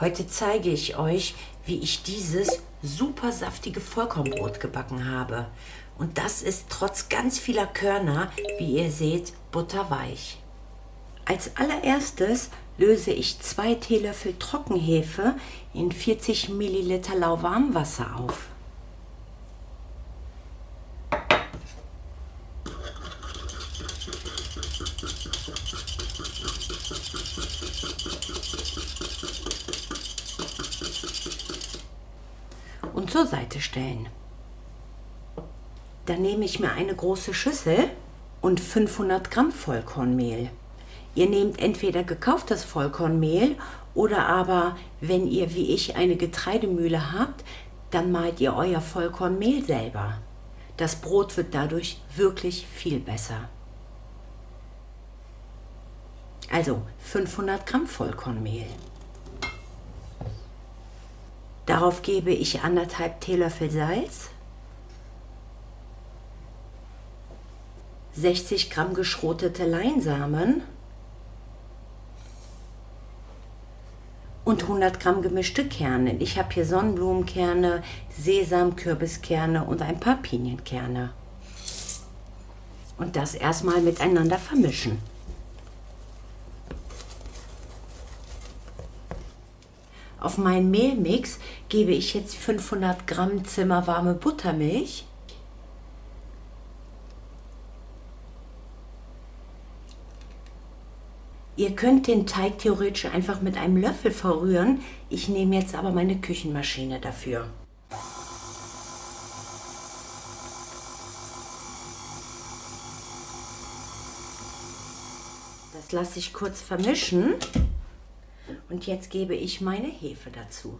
Heute zeige ich euch, wie ich dieses super saftige Vollkornbrot gebacken habe. Und das ist trotz ganz vieler Körner, wie ihr seht, butterweich. Als allererstes löse ich 2 Teelöffel Trockenhefe in 40 Milliliter lauwarmem Wasser auf. Und zur Seite stellen. Dann nehme ich mir eine große Schüssel und 500 Gramm Vollkornmehl. Ihr nehmt entweder gekauftes Vollkornmehl oder aber, wenn ihr wie ich eine Getreidemühle habt, dann mahlt ihr euer Vollkornmehl selber. Das Brot wird dadurch wirklich viel besser. Also 500 Gramm Vollkornmehl. Darauf gebe ich 1,5 Teelöffel Salz, 60 Gramm geschrotete Leinsamen und 100 Gramm gemischte Kerne. Ich habe hier Sonnenblumenkerne, Sesam, Kürbiskerne und ein paar Pinienkerne. Und das erstmal miteinander vermischen. Auf meinen Mehlmix gebe ich jetzt 500 Gramm zimmerwarme Buttermilch, ihr könnt den Teig theoretisch einfach mit einem Löffel verrühren, ich nehme jetzt aber meine Küchenmaschine dafür. Das lasse ich kurz vermischen. Und jetzt gebe ich meine Hefe dazu.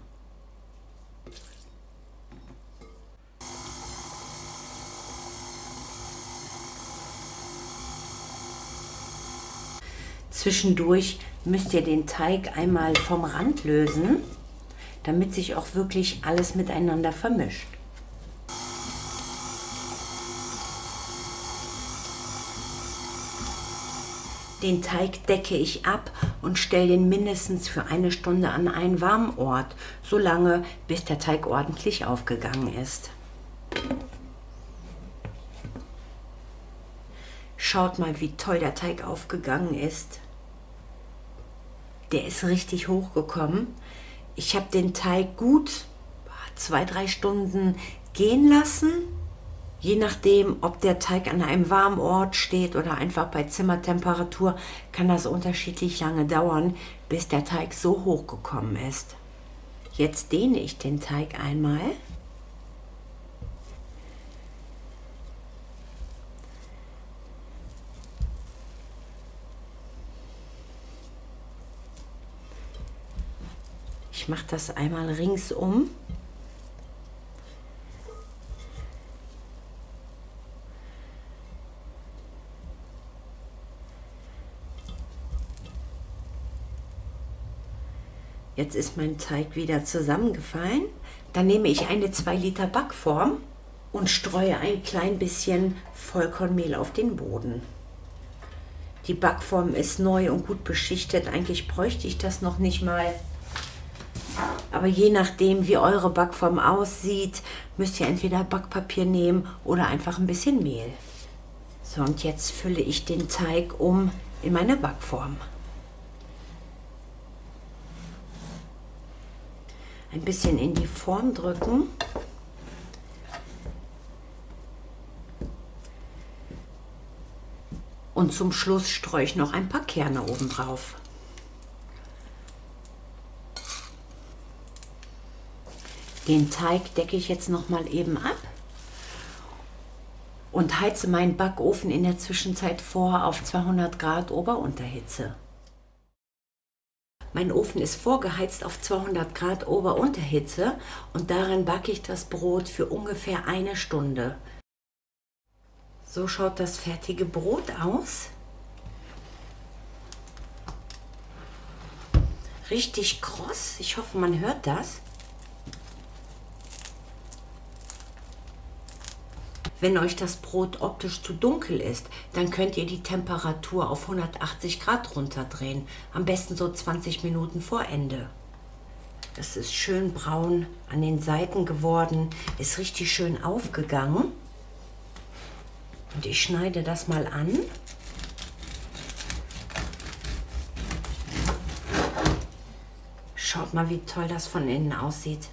Zwischendurch müsst ihr den Teig einmal vom Rand lösen, damit sich auch wirklich alles miteinander vermischt. Den Teig decke ich ab und stelle den mindestens für 1 Stunde an einen warmen Ort, so lange, bis der Teig ordentlich aufgegangen ist. Schaut mal, wie toll der Teig aufgegangen ist. Der ist richtig hochgekommen. Ich habe den Teig gut 2-3 Stunden gehen lassen. Je nachdem, ob der Teig an einem warmen Ort steht oder einfach bei Zimmertemperatur, kann das unterschiedlich lange dauern, bis der Teig so hochgekommen ist. Jetzt dehne ich den Teig einmal. Ich mache das einmal ringsum. Jetzt ist mein Teig wieder zusammengefallen. Dann nehme ich eine 2 Liter Backform und streue ein klein bisschen Vollkornmehl auf den Boden. Die Backform ist neu und gut beschichtet. Eigentlich bräuchte ich das noch nicht mal. Aber je nachdem, wie eure Backform aussieht, müsst ihr entweder Backpapier nehmen oder einfach ein bisschen Mehl. So, und jetzt fülle ich den Teig um in meine Backform. Ein bisschen in die Form drücken. Und zum Schluss streue ich noch ein paar Kerne oben drauf. Den Teig decke ich jetzt noch mal eben ab und heize meinen Backofen in der Zwischenzeit vor auf 200 Grad Ober-Unterhitze. Mein Ofen ist vorgeheizt auf 200 Grad Ober-Unterhitze und darin backe ich das Brot für ungefähr 1 Stunde. So schaut das fertige Brot aus. Richtig kross, ich hoffe, man hört das. Wenn euch das Brot optisch zu dunkel ist, dann könnt ihr die Temperatur auf 180 Grad runterdrehen. Am besten so 20 Minuten vor Ende. Das ist schön braun an den Seiten geworden, ist richtig schön aufgegangen. Und ich schneide das mal an. Schaut mal, wie toll das von innen aussieht.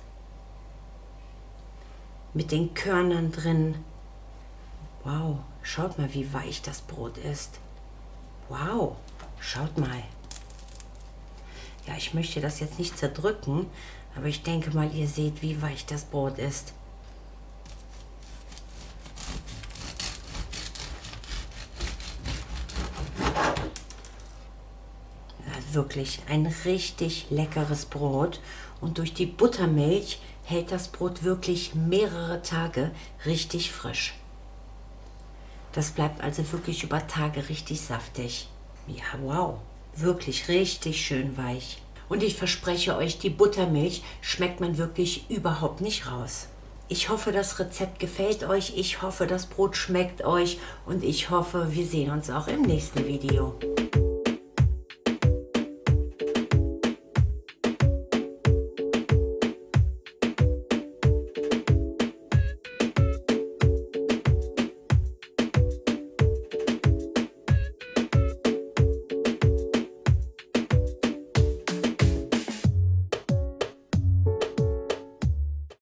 Mit den Körnern drin. Wow, schaut mal, wie weich das Brot ist. Wow, schaut mal. Ja, ich möchte das jetzt nicht zerdrücken, aber ich denke mal, ihr seht, wie weich das Brot ist. Ja, wirklich ein richtig leckeres Brot. Und durch die Buttermilch hält das Brot wirklich mehrere Tage richtig frisch. Das bleibt also wirklich über Tage richtig saftig. Ja, wow. Wirklich richtig schön weich. Und ich verspreche euch, die Buttermilch schmeckt man wirklich überhaupt nicht raus. Ich hoffe, das Rezept gefällt euch. Ich hoffe, das Brot schmeckt euch. Und ich hoffe, wir sehen uns auch im nächsten Video.